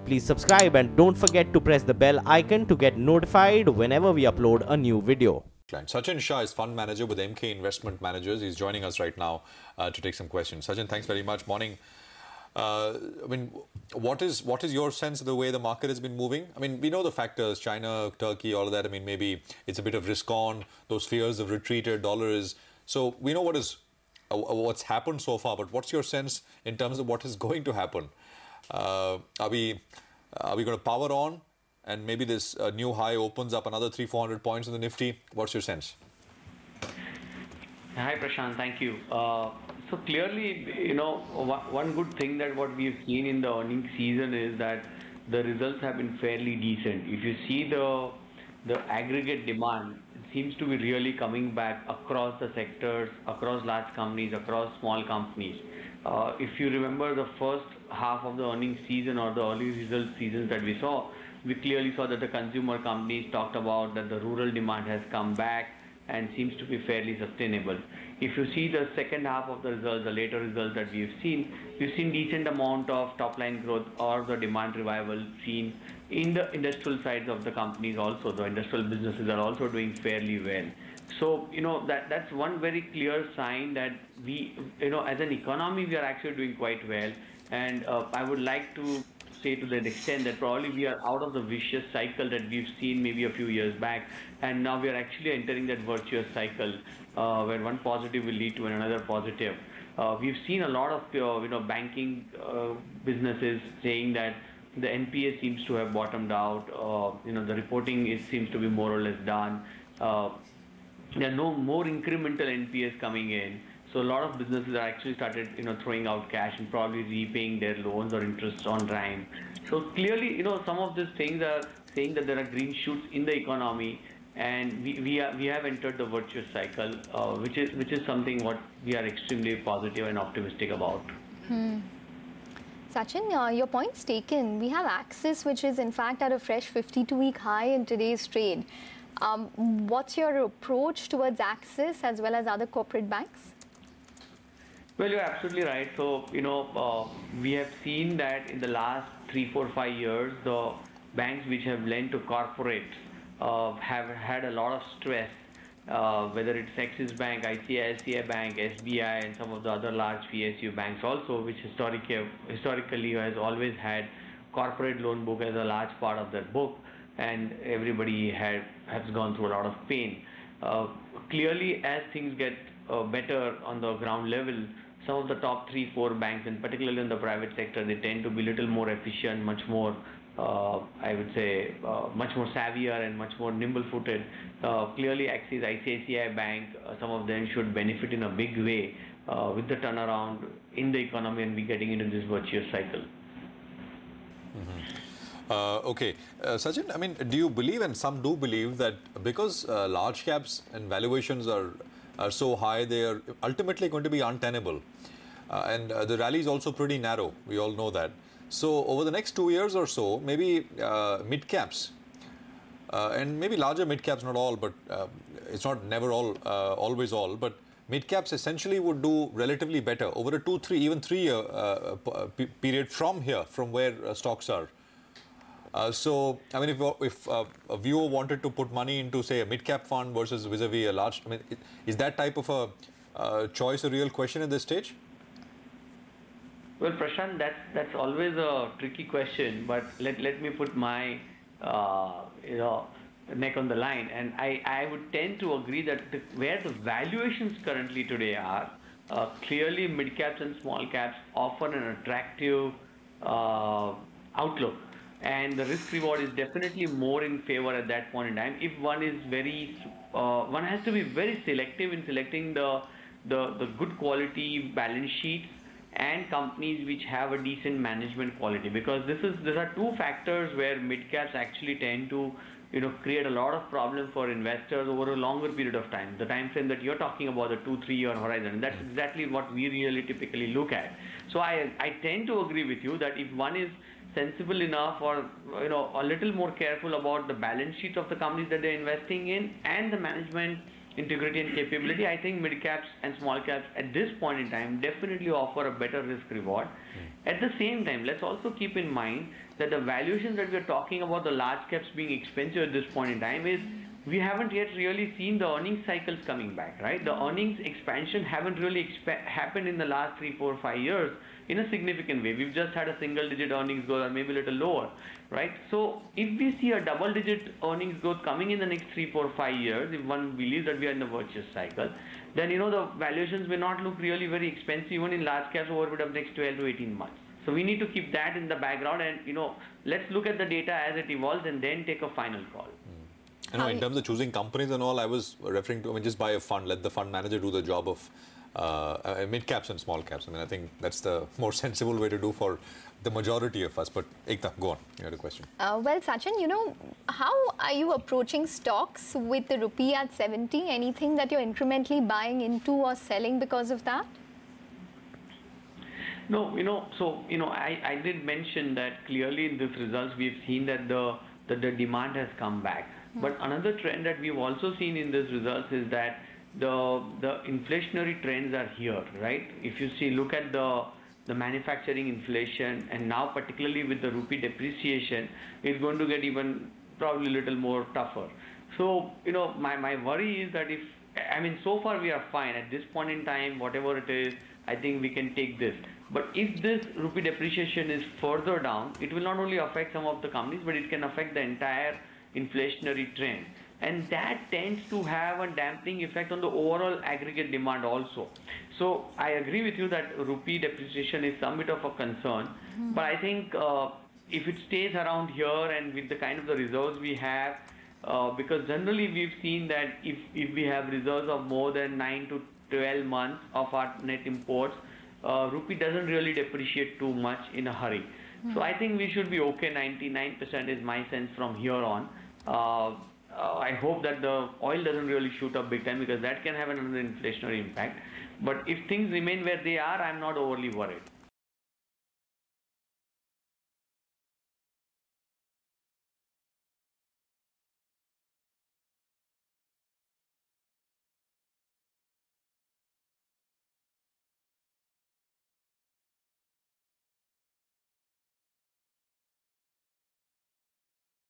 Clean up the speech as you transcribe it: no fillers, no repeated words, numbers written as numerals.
Please subscribe and don't forget to press the bell icon to get notified whenever we upload a new video. Sachin Shah is fund manager with MK Investment Managers. He's joining us right now to take some questions. Sachin, thanks very much. Morning. I mean, what is your sense of the way the market has been moving? I mean, we know the factors, China, Turkey, all of that. I mean, maybe it's a bit of risk on. Those fears have retreated. Dollar is. So we know what's happened so far. But what's your sense in terms of what is going to happen? Are we going to power on? And maybe this new high opens up another 300-400 points in the Nifty. What's your sense? Hi, Prashant. Thank you. So clearly, you know, one good thing that what we've seen in the earnings season is that the results have been fairly decent. If you see the aggregate demand, it seems to be really coming back across the sectors, across large companies, across small companies. If you remember the first half of the earnings season or the early results seasons that we saw, we clearly saw that the consumer companies talked about that the rural demand has come back and seems to be fairly sustainable. If you see the second half of the results, the later results that we've seen decent amount of top line growth or the demand revival seen in the industrial sides of the companies also. The industrial businesses are also doing fairly well. So, you know, that's one very clear sign that we, you know, as an economy, we are actually doing quite well. And I would like to say to that extent that probably we are out of the vicious cycle that we've seen maybe a few years back, and now we are actually entering that virtuous cycle where one positive will lead to another positive. We've seen a lot of you know, banking businesses saying that the NPA seems to have bottomed out. You know, the reporting seems to be more or less done. There are no more incremental NPAs coming in. So a lot of businesses are actually started, you know, throwing out cash and probably repaying their loans or interest on time. So clearly, you know, some of these things are saying that there are green shoots in the economy, and we have entered the virtuous cycle, which is something what we are extremely positive and optimistic about. Sachin, your point's taken. We have Axis, which is in fact at a fresh 52-week high in today's trade. What's your approach towards Axis as well as other corporate banks? Well, you're absolutely right. So, you know, we have seen that in the last 3, 4, 5 years, the banks which have lent to corporates have had a lot of stress, whether it's Axis Bank, ICICI Bank, SBI, and some of the other large PSU banks also, which historically has always had corporate loan book as a large part of their book, and everybody has gone through a lot of pain. Clearly, as things get better on the ground level, some of the top 3, 4 banks, and particularly in the private sector, they tend to be a little more efficient, much more, I would say, much more savvier and much more nimble-footed. Clearly, Axis, ICICI Bank, some of them should benefit in a big way with the turnaround in the economy and be getting into this virtuous cycle. Okay. Sachin, I mean, do you believe, and some do believe, that because large caps and valuations are so high, they are ultimately going to be untenable? And the rally is also pretty narrow. We all know that. So over the next 2 years or so, maybe mid caps and maybe larger mid caps, not all, but it's not never all, always all, but mid caps essentially would do relatively better over a 2, 3, even 3 year period from here, from where stocks are. So, I mean, if a viewer wanted to put money into, say, a mid-cap fund versus vis-a-vis a large, I mean, is that type of a choice a real question at this stage? Well, Prashant, that's always a tricky question, but let me put my you know, neck on the line, and I would tend to agree that where the valuations currently today are, clearly mid-caps and small caps offer an attractive outlook. And the risk reward is definitely more in favor at that point in time. If one is one has to be very selective in selecting the good quality balance sheets and companies which have a decent management quality, because these are two factors where mid caps actually tend to, you know, create a lot of problem for investors over a longer period of time. The time frame that you're talking about, the 2-3 year horizon, that's exactly what we really typically look at. So I tend to agree with you that if one is sensible enough, or, you know, a little more careful about the balance sheets of the companies that they're investing in and the management integrity and capability, I think mid caps and small caps at this point in time definitely offer a better risk reward. At the same time, let's also keep in mind that the valuations that we're talking about, the large caps being expensive at this point in time, is we haven't yet really seen the earnings cycles coming back, right? The earnings expansion haven't really happened in the last 3, 4, 5 years in a significant way. We've just had a single-digit earnings growth or maybe a little lower, right? So if we see a double-digit earnings growth coming in the next 3, 4, 5 years, if one believes that we are in the virtuous cycle, then the valuations may not look really very expensive even in large caps over the next 12 to 18 months. So we need to keep that in the background, and let's look at the data as it evolves and then take a final call. In terms of choosing companies and all, I was referring to, just buy a fund, let the fund manager do the job of mid caps and small caps. I think that's the more sensible way to do for the majority of us. But Ekta, go on. You had a question. Well, Sachin, how are you approaching stocks with the rupee at 70? Anything that you're incrementally buying into or selling because of that? No, I did mention that clearly in these results we've seen that the demand has come back. But another trend that we've also seen in these results is that the inflationary trends are here, right? If you look at the manufacturing inflation, and now particularly with the rupee depreciation, it's going to get even probably a little more tougher. So, my worry is that so far we are fine. At this point in time, whatever it is, I think we can take this. But if this rupee depreciation is further down, it will not only affect some of the companies, but it can affect the entire inflationary trend, and that tends to have a dampening effect on the overall aggregate demand also. So I agree with you that rupee depreciation is some bit of a concern, but I think if it stays around here and with the kind of the reserves we have, because generally we've seen that if we have reserves of more than 9 to 12 months of our net imports, rupee doesn't really depreciate too much in a hurry. So I think we should be okay. 99% is my sense from here on. I hope that the oil doesn't really shoot up big time, because that can have another inflationary impact. But if things remain where they are, I'm not overly worried.